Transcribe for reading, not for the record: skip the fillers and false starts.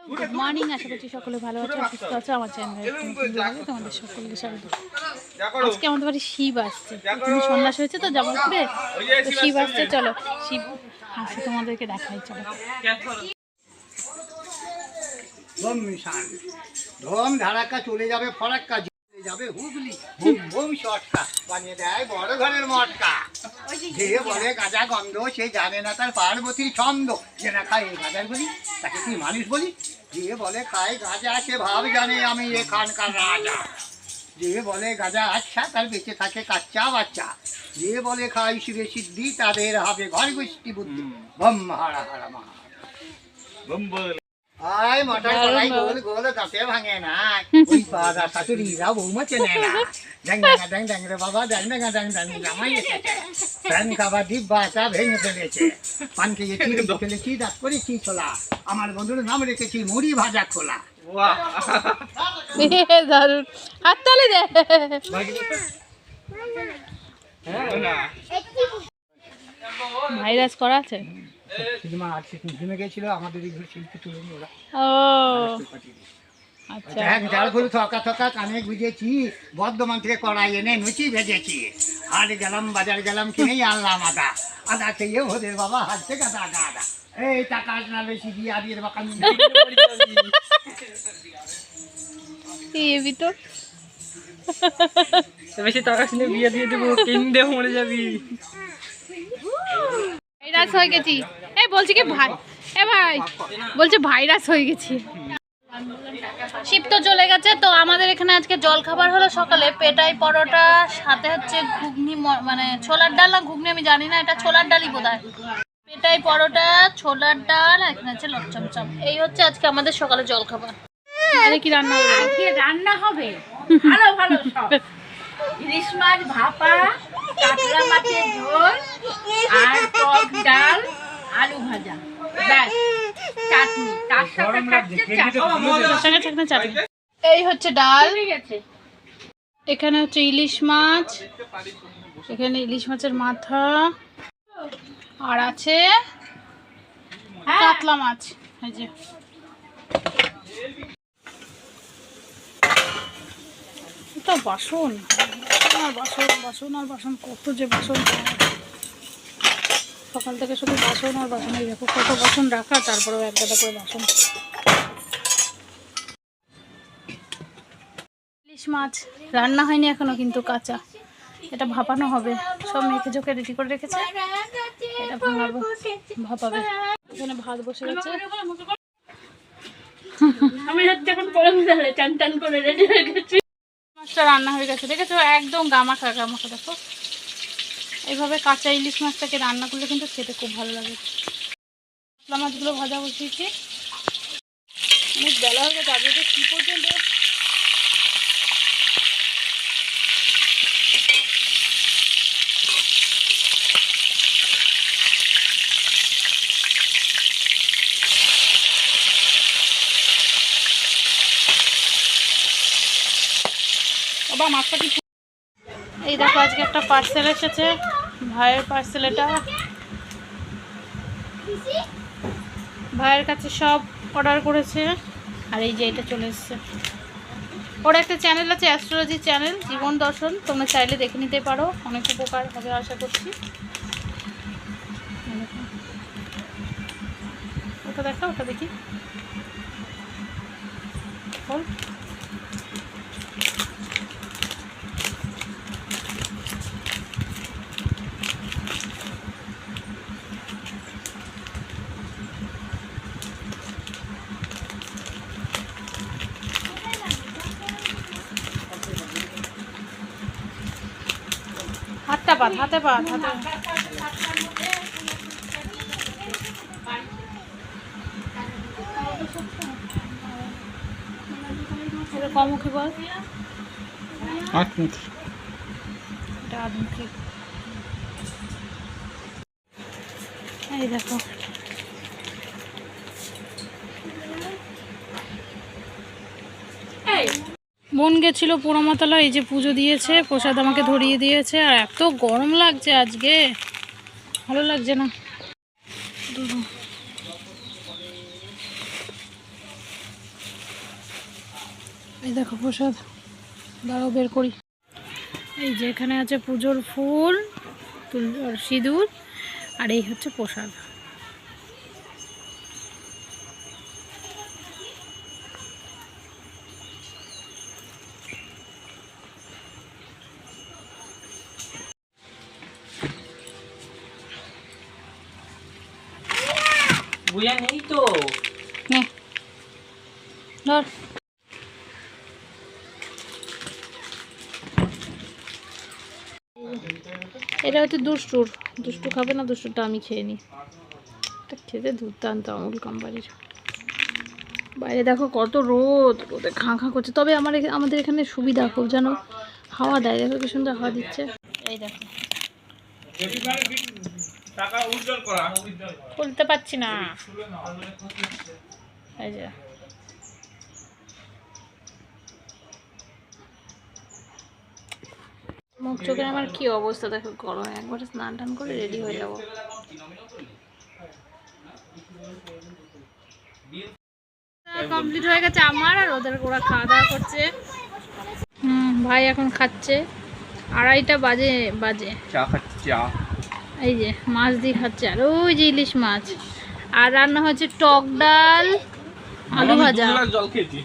Good morning, আশা করছি সকলে ভালো আছে, সুস্থ আছে। আমার চ্যানেলে তোমাদের সকলকে স্বাগত। আজকে আমাদের বাড়ি শিব আসছে, সন্ন্যাস হয়েছে তো জামালপুরে, তো শিব আসছে। চলো শিব আসছে তোমাদেরকে দেখাই, চলো। ধম ধারাক্কা চলে যাবে ফরাক্কা, যাবে হুগলি, হুম হুম শটকা বানিয়ে দেয় বড় ঘরের মটকা। যে বলে গাঁজা গন্ধ সে জানে না তার পার্বতীর ছন্দ, যে না খায় এই গাঁজার বলি তাকে কি মানুষ বলি। যে বলে খায় গাঁজা সে ভাব জানে আমি এখানকার রাজা। যে বলে গাঁজা আচ্ছা তার বেঁচে থাকে কাচ্চা বাচ্চা। যে বলে খাই শিবে সিদ্ধি তাদের হবে ঘর গোষ্ঠী বুদ্ধি। বম হারা হারা মহা আয় মটর কলাই গোল গোল দাঁতে ভাঙে না, ওই পাড়া শাশুড়িরা বৌমা চেনে না। ড্যাং ড্যাঙ্গা ড্যাং ড্যাং রে বাবা, ড্যাং ড্যাঙ্গা ড্যাং ড্যাং জামাই এসেছে, প্যান খাবার ডিব্বাটা ভেঙে ফেলেছে। পান খেয়েছি ফেলেছি দাঁত করেছি ছোলা, আমার বন্ধুর নাম রেখেছি মুড়ি ভাজা খোলা। দারুন, হাততালি দে। ভাইরাস করা আছে। সিনেমা আজকে ঘুমে গেছিল, আমাদের শিল্পী তুলে নিয়ে ওরা। ও আচ্ছা, জাল ফুল থকা থকা কানে গুঁজেছি, বর্ধমান থেকে কড়াই এনে লুচি ভেজেছি। আর গেলাম বাজার গেলাম কিনেই আনলাম আদা, আদা খেয়ে ওদের বাবা হাসছে গাদা গাদা। এই টাকা না বেশি দিয়ে আদির বাকান তো বেশি টাকা শুনে বিয়ে দিয়ে দেবো, কিনতে মরে যাবি। ভাইরাস হয়ে গেছি। এই বলছি কি ভাই, এ ভাই বলছে ভাইরাস হয়ে গেছি। শিব তো চলে গেছে, তো আমাদের এখানে আজকে জল খাবার হলো সকালে পেটাই পরোটা, সাথে হচ্ছে ঘুগনি, মানে ছোলার ডাল না ঘুগনি আমি জানি না, এটা ছোলার ডালই বোধহয়। পেটাই পরোটা, ছোলার ডাল, এখানে আছে লটচমচম। এই হচ্ছে আজকে আমাদের সকালে জল খাবার। আরে কি রান্না হবে? আজকে রান্না হবে ভালো ভালো সব, ইলিশ মাছ ভাপা, কাতলা মাছের ঝোল, আর টক ডাল, আলু ভাজা, ব্যাস, চাটনি তার সাথে থাকছে চাটনি। এই হচ্ছে ডাল, গেছে। এখানে হচ্ছে ইলিশ মাছ, এখানে ইলিশ মাছের মাথা, আর আছে কাতলা মাছ। এই যে এটা বাসন আর বাসন, বাসন আর বাসন, কত যে বাসন। সকাল থেকে শুধু বাসন আর বাসন। এই দেখো কত বাসন রাখা, তারপরেও এক গাদা করে বাসন। ইলিশ মাছ রান্না হয়নি এখনো, কিন্তু কাঁচা, এটা ভাপানো হবে। সব মেখে ঝোঁকে রেডি করে রেখেছে, এটা ভাঙাবো, ভাপাবে। এখানে ভাত বসে গেছে, আমি হচ্ছে এখন গরম জলে টান টান করে রেডি হয়ে গেছি। মাছটা রান্না হয়ে গেছে, দেখেছো একদম গামাখা গামাখা। দেখো এইভাবে কাঁচা ইলিশ মাছটাকে রান্না করলে কিন্তু খেতে খুব ভালো লাগে। কাতলা মাছগুলো ভাজা বসিয়েছি, অনেক বেলা হয়ে গেছে, আজকে কি পর্যন্ত বাবা মাছটা কি। এই দেখো আজকে একটা পার্সেল এসেছে, ভাইয়ের পার্সেল। এটা ভাইয়ের কাছে সব অর্ডার করেছে, আর এই যে এটা চলে এসছে। ওর একটা চ্যানেল আছে, অ্যাস্ট্রোলজি চ্যানেল, জীবন দর্শন, তোমরা চাইলে দেখে নিতে পারো, অনেক উপকার হবে আশা করছি। ওটা দেখা, ওটা দেখি বল। হাতে পাত, হাতে পাত, হাতে কমুখী বল, আটমুখী, এটা আধমুখী। এই দেখো বোন গেছিল পোড়ামাতলা, এই যে পুজো দিয়েছে, প্রসাদ আমাকে ধরিয়ে দিয়েছে। আর এত গরম লাগছে আজকে, ভালো লাগছে না। এই দেখো প্রসাদ, দাঁড়াও বের করি। এই যে এখানে আছে পুজোর ফুল, আর সিঁদুর, আর এই হচ্ছে প্রসাদ। বুয়া নেই তো। নে ধর। এটা হচ্ছে দুষ্টুর, দুষ্টু খাবে না, দুষ্টুটা আমি খেয়ে নিই। এটা খেতে দুর্দান্ত আমুল কোম্পানির। বাইরে দেখো কত রোদ, রোদে খাঁ খাঁ করছে। তবে আমাদের এখানে সুবিধা খুব, যেন হাওয়া দেয়, দেখো কি সুন্দর হাওয়া দিচ্ছে। এই দেখো খুলতে পারছি না, এই যে মুখ চোখের আমার কি অবস্থা দেখো, গরমে একবারে স্নান টান করে রেডি হয়ে যাবো। কমপ্লিট হয়ে গেছে আমার, আর ওরা খাওয়া দাওয়া করছে। ভাই এখন খাচ্ছে, 2:30 বাজে চা খাচ্ছি, চা। এই যে মাছ দিয়ে খাচ্ছে, আর ওই যে ইলিশ মাছ, আর রান্না হচ্ছে টক ডাল, আলু ভাজা। জল খেয়েছি।